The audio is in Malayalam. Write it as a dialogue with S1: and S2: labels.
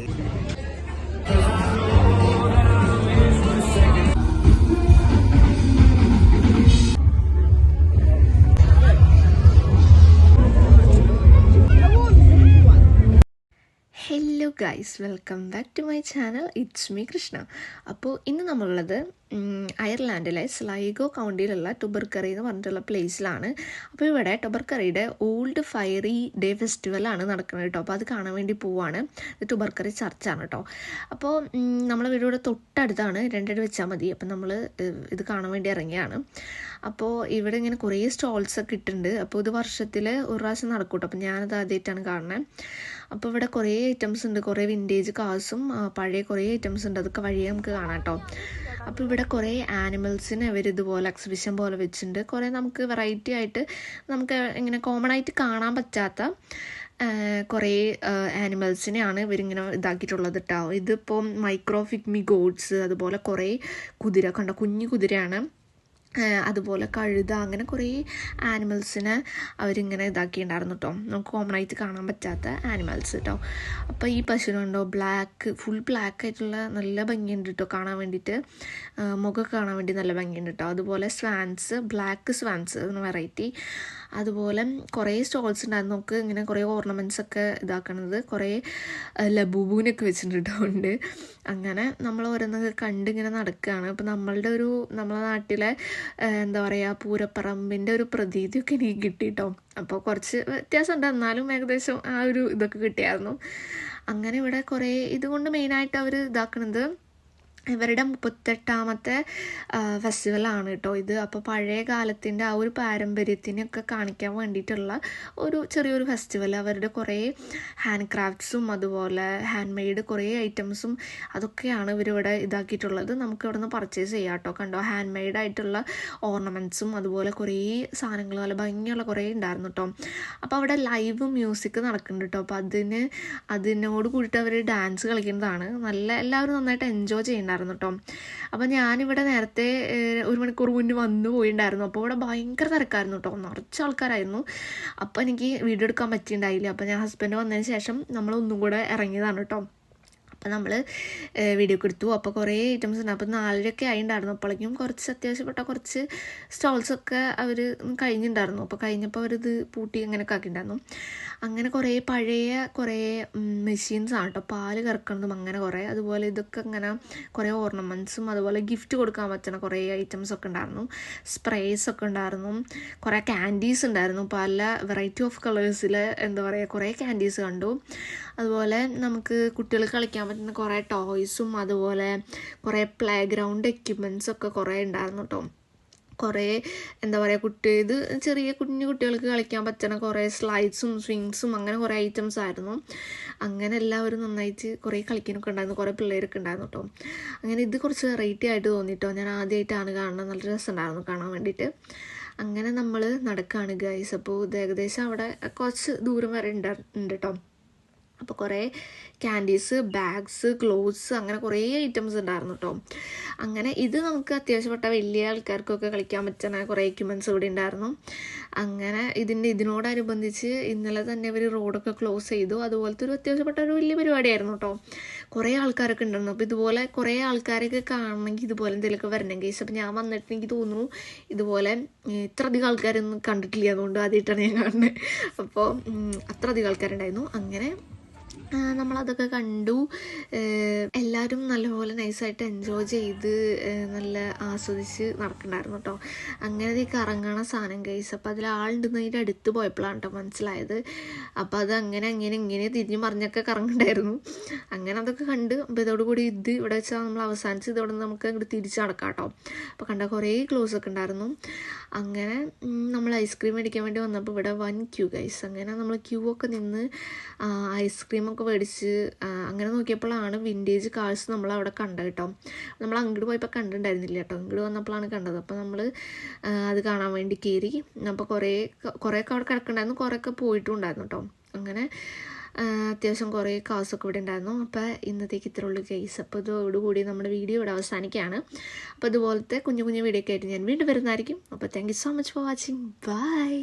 S1: Hello guys, welcome back to my channel. It's me Krishna. അപ്പോൾ ഇന്ന് നമ്മളുള്ളത് അയർലാൻഡിലെ സ്ലൈഗോ കൗണ്ടിയിലുള്ള ടുബർക്കറി എന്ന് പറഞ്ഞിട്ടുള്ള പ്ലേസിലാണ്. അപ്പോൾ ഇവിടെ ടുബർക്കറിയുടെ ഓൾഡ് ഫയറി ഡേ ഫെസ്റ്റിവലാണ് നടക്കുന്നത് കേട്ടോ. അപ്പോൾ അത് കാണാൻ വേണ്ടി പോവാണ്. ഇത് ടുബർക്കറി ചർച്ചാണ് കേട്ടോ. അപ്പോൾ നമ്മളെ വീടിവിടെ തൊട്ടടുത്താണ്, രണ്ടടി വെച്ചാൽ മതി. അപ്പം നമ്മൾ ഇത് കാണാൻ വേണ്ടി ഇറങ്ങിയാണ്. അപ്പോൾ ഇവിടെ ഇങ്ങനെ കുറേ സ്റ്റോൾസൊക്കെ ഇട്ടിട്ടുണ്ട്. അപ്പോൾ ഇത് വർഷത്തിൽ ഒരു പ്രാവശ്യം നടക്കും കേട്ടോ. അപ്പോൾ ഞാനത് ആദ്യമായിട്ടാണ് കാണുന്നത്. അപ്പോൾ ഇവിടെ കുറേ ഐറ്റംസ് ഉണ്ട്, കുറേ വിൻറ്റേജ് കാർസും പഴയ കുറേ ഐറ്റംസ് ഉണ്ട്. അതൊക്കെ വഴിയെ നമുക്ക് കാണാം കേട്ടോ. അപ്പോൾ ഇവിടെ കുറേ ആനിമൽസിനെ അവർ ഇതുപോലെ എക്സിബിഷൻ പോലെ വെച്ചിട്ടുണ്ട്. കുറേ നമുക്ക് വെറൈറ്റി ആയിട്ട് നമുക്ക് ഇങ്ങനെ കോമൺ ആയിട്ട് കാണാൻ പറ്റാത്ത കുറേ ആനിമൽസിനെയാണ് ഇവരിങ്ങനെ ഇതാക്കിയിട്ടുള്ളത് കേട്ടോ. ഇതിപ്പോൾ മൈക്രോഫിഗ്മി ഗോഡ്സ്, അതുപോലെ കുറേ കുതിര കണ്ടോ, കുഞ്ഞു കുതിരയാണ്. അതുപോലെ കഴുത, അങ്ങനെ കുറേ ആനിമൽസിനെ അവരിങ്ങനെ ഇതാക്കിയിട്ടുണ്ടായിരുന്നു കേട്ടോ. നമുക്ക് കോമൺ ആയിട്ട് കാണാൻ പറ്റാത്ത ആനിമൽസ് കേട്ടോ. അപ്പോൾ ഈ പശുവിനുണ്ടോ ഫുൾ ബ്ലാക്ക് ആയിട്ടുള്ള നല്ല ഭംഗിയുണ്ട് കേട്ടോ കാണാൻ വേണ്ടിയിട്ട്. മുഖമൊക്കെ കാണാൻ വേണ്ടി നല്ല ഭംഗിയുണ്ട് കേട്ടോ. അതുപോലെ ബ്ലാക്ക് സ്വാൻസ് എന്ന വെറൈറ്റി. അതുപോലെ കുറേ സ്റ്റോൾസ് ഉണ്ടായിരുന്നു. നമുക്ക് ഇങ്ങനെ കുറേ ഓർണമെൻറ്റ്സ് ഒക്കെ ഇതാക്കണത്, കുറേ ലബൂബൂനൊക്കെ വെച്ചിട്ടുണ്ട് ഉണ്ട്. അങ്ങനെ നമ്മൾ ഓരോന്നൊക്കെ കണ്ടിങ്ങനെ നടക്കുകയാണ്. അപ്പോൾ നമ്മളെ നാട്ടിലെ എന്താ പറയുക, പൂരപ്പറമ്പിൻ്റെ ഒരു പ്രതീതിയൊക്കെ എനിക്ക് കിട്ടി കേട്ടോ. അപ്പോൾ കുറച്ച് വ്യത്യാസമുണ്ട്, എന്നാലും ഏകദേശം ആ ഒരു ഇതൊക്കെ കിട്ടിയായിരുന്നു. അങ്ങനെ ഇവിടെ കുറേ ഇതുകൊണ്ട് മെയിനായിട്ട് അവർ ഇതാക്കണത് ഇവരുടെ 38ാമത്തെ ഫെസ്റ്റിവലാണ് കേട്ടോ ഇത്. അപ്പോൾ പഴയ കാലത്തിൻ്റെ ആ ഒരു പാരമ്പര്യത്തിനൊക്കെ കാണിക്കാൻ വേണ്ടിയിട്ടുള്ള ചെറിയൊരു ഫെസ്റ്റിവൽ. അവരുടെ കുറേ ഹാൻഡ് ക്രാഫ്റ്റ്സും അതുപോലെ ഹാൻഡ് മെയ്ഡ് കുറേ ഐറ്റംസും അതൊക്കെയാണ് ഇവരിവിടെ ഇതാക്കിയിട്ടുള്ളത്. നമുക്ക് ഇവിടെ നിന്ന് പർച്ചേസ് ചെയ്യാം കേട്ടോ. കണ്ടോ, ഹാൻഡ് മെയ്ഡ് ആയിട്ടുള്ള ഓർണമെൻറ്റ്സും അതുപോലെ കുറേ സാധനങ്ങൾ നല്ല ഭംഗിയുള്ള കുറേ ഉണ്ടായിരുന്നു കേട്ടോ. അപ്പോൾ അവിടെ ലൈവ് മ്യൂസിക് നടക്കുന്നുണ്ട് കേട്ടോ. അപ്പോൾ അതിനോട് കൂടിയിട്ട് അവർ ഡാൻസ് കളിക്കുന്നതാണ്. എല്ലാവരും നന്നായിട്ട് എൻജോയ് ചെയ്യുന്നുണ്ട് കേട്ടോ. അപ്പോൾ ഞാനിവിടെ നേരത്തെ 1 മണിക്കൂർ മുന്നേ വന്നു പോയിട്ടുണ്ടായിരുന്നു. അപ്പോൾ ഇവിടെ ഭയങ്കര തിരക്കായിരുന്നു കേട്ടോ, നിറച്ച് ആൾക്കാരായിരുന്നു. അപ്പോൾ എനിക്ക് വീഡിയോ എടുക്കാൻ പറ്റിയിട്ടുണ്ടായില്ല. അപ്പോൾ ഞാൻ ഹസ്ബൻഡ് വന്നതിന് ശേഷം നമ്മൾ ഒന്നും കൂടെ ഇറങ്ങിയതാണ് കേട്ടോ. അപ്പോൾ നമ്മൾ വീഡിയോ ഒക്കെ എടുത്തു. അപ്പോൾ കുറേ ഐറ്റംസ് ഉണ്ട്. അപ്പോൾ 4:30 ആയിട്ടുണ്ടായിരുന്നു. അപ്പോഴേക്കും അത്യാവശ്യപ്പെട്ട കുറച്ച് സ്റ്റോൾസൊക്കെ അവർ കഴിഞ്ഞിട്ടുണ്ടായിരുന്നു. അപ്പോൾ കഴിഞ്ഞപ്പോൾ അവരിത് പൂട്ടി അങ്ങനെയൊക്കെ ആക്കിയിട്ടുണ്ടായിരുന്നു. അങ്ങനെ കുറേ പഴയ കുറേ മെഷീൻസാണ് കേട്ടോ, പാല് കറക്കണതും അങ്ങനെ കുറേ. അതുപോലെ ഇതൊക്കെ ഇങ്ങനെ കുറേ ഓർണമെൻറ്റ്സും അതുപോലെ ഗിഫ്റ്റ് കൊടുക്കാൻ പറ്റുന്ന കുറേ ഐറ്റംസൊക്കെ ഉണ്ടായിരുന്നു. സ്പ്രേസൊക്കെ ഉണ്ടായിരുന്നു. കുറേ ക്യാൻഡീസ് ഉണ്ടായിരുന്നു, പല വെറൈറ്റി ഓഫ് കളേഴ്സിൽ എന്താ പറയുക കുറേ ക്യാൻഡീസ് കണ്ടു. അതുപോലെ നമുക്ക് കുട്ടികൾ കളിക്കാൻ പറ്റുന്ന കുറേ ടോയ്സും അതുപോലെ കുറേ പ്ലേ ഗ്രൗണ്ട് എക്യുപ്മെൻറ്റ്സൊക്കെ കുറേ ഉണ്ടായിരുന്നു കേട്ടോ. കുറേ എന്താ പറയുക ഇത് ചെറിയ കുഞ്ഞു കുട്ടികൾക്ക് കളിക്കാൻ പറ്റുന്ന കുറേ സ്ലൈഡ്സും സ്വിങ്സും അങ്ങനെ കുറേ ഐറ്റംസ് ആയിരുന്നു. അങ്ങനെ എല്ലാവരും നന്നായിട്ട് കുറേ കളിക്കാനൊക്കെ ഉണ്ടായിരുന്നു, കുറേ പിള്ളേരൊക്കെ ഉണ്ടായിരുന്നു കേട്ടോ. അങ്ങനെ ഇത് കുറച്ച് വെറൈറ്റി ആയിട്ട് തോന്നിട്ടോ. ഞാൻ ആദ്യമായിട്ടാണ് കാണുന്നത്, നല്ല രസമുണ്ടായിരുന്നു കാണാൻ വേണ്ടിയിട്ട്. അങ്ങനെ നമ്മൾ നടക്കുകയാണ് ഗൈസ്. അപ്പോൾ ഇത് ഏകദേശം അവിടെ കുറച്ച് ദൂരം വരെ ഉണ്ട് കേട്ടോ. അപ്പോൾ കുറേ ക്യാൻഡീസ്, ബാഗ്സ്, ക്ലോത്ത്സ് അങ്ങനെ കുറേ ഐറ്റംസ് ഉണ്ടായിരുന്നു കേട്ടോ. അങ്ങനെ ഇത് നമുക്ക് അത്യാവശ്യപ്പെട്ട വലിയ ആൾക്കാർക്കൊക്കെ കളിക്കാൻ പറ്റുന്ന കുറേ എക്യുപ്മെൻറ്റ്സ് ഇവിടെ ഉണ്ടായിരുന്നു. അങ്ങനെ ഇതിനോടനുബന്ധിച്ച് ഇന്നലെ തന്നെ ഇവർ റോഡൊക്കെ ക്ലോസ് ചെയ്തു. അതുപോലത്തെ അത്യാവശ്യപ്പെട്ട വലിയ പരിപാടിയായിരുന്നു കേട്ടോ. കുറേ ആൾക്കാരൊക്കെ ഉണ്ടായിരുന്നു. അപ്പോൾ ഇതുപോലെ കുറേ ആൾക്കാരൊക്കെ കാണണമെങ്കിൽ ഇതുപോലെ എന്തെങ്കിലുമൊക്കെ വരണമെങ്കിൽ. അപ്പോൾ ഞാൻ വന്നിട്ട് എനിക്ക് തോന്നുന്നു ഇതുപോലെ ഇത്ര അധികം ആൾക്കാരൊന്നും കണ്ടിട്ടില്ല, അതുകൊണ്ട് ആദ്യമായിട്ടാണ് ഞാൻ കാണുന്നത്. അപ്പോൾ അത്ര അധികം ആൾക്കാരുണ്ടായിരുന്നു. അങ്ങനെ നമ്മളതൊക്കെ കണ്ടു. എല്ലാവരും നല്ലപോലെ നൈസായിട്ട് എൻജോയ് ചെയ്ത് നല്ല ആസ്വദിച്ച് നടക്കണ്ടായിരുന്നു കേട്ടോ. അങ്ങനെ കറങ്ങണ സാധനം ഗൈസ്. അപ്പോൾ അതിൽ ആളുണ്ടെന്ന് അതിൻ്റെ അടുത്ത് പോയപ്പോഴാണ് കേട്ടോ മനസ്സിലായത്. അപ്പോൾ അത് ഇങ്ങനെ തിരിഞ്ഞ് മറിഞ്ഞൊക്കെ കറങ്ങണ്ടായിരുന്നു. അങ്ങനെ അതൊക്കെ കണ്ട്. അപ്പോൾ ഇതോടുകൂടി ഇവിടെ വെച്ചാൽ നമ്മൾ അവസാനിച്ച് ഇതോടെ നമുക്ക് അങ്ങോട്ട് തിരിച്ച് നടക്കാം കേട്ടോ. അപ്പോൾ കണ്ട കുറേ ക്ലോസ് ഒക്കെ ഉണ്ടായിരുന്നു. അങ്ങനെ നമ്മൾ ഐസ്ക്രീം മേടിക്കാൻ വേണ്ടി വന്നപ്പോൾ ഇവിടെ വൻ ക്യൂ ഗൈസ്. അങ്ങനെ നമ്മൾ ക്യൂ ഒക്കെ നിന്ന് ഐസ്ക്രീമൊക്കെ മേടിച്ച് അങ്ങനെ നോക്കിയപ്പോഴാണ് വിൻറ്റേജ് കാർസ് നമ്മൾ അവിടെ കണ്ടത് കേട്ടോ. നമ്മൾ അങ്ങോട്ട് പോയപ്പോൾ കണ്ടിട്ടുണ്ടായിരുന്നില്ല കേട്ടോ, ഇങ്ങോട്ട് വന്നപ്പോഴാണ് കണ്ടത്. അപ്പോൾ നമ്മൾ അത് കാണാൻ വേണ്ടി കയറി. അപ്പോൾ കുറേയൊക്കെ അവിടെ കിടക്കുന്നുണ്ടായിരുന്നു, കുറേയൊക്കെ പോയിട്ടും ഉണ്ടായിരുന്നു കേട്ടോ. അങ്ങനെ അത്യാവശ്യം കുറേ കാസൊക്കെ ഇവിടെ ഉണ്ടായിരുന്നു. അപ്പോൾ ഇന്നത്തേക്ക് ഇത്ര ഉള്ളൂ ഗൈസ്. അപ്പോൾ ഇതോടുകൂടി നമ്മുടെ വീഡിയോ ഇവിടെ അവസാനിക്കുകയാണ്. അപ്പോൾ ഇതുപോലത്തെ കുഞ്ഞു വീഡിയോ ഒക്കെ ആയിട്ട് ഞാൻ വീണ്ടും വരുന്നതായിരിക്കും. അപ്പോൾ thank you so much for watching. By.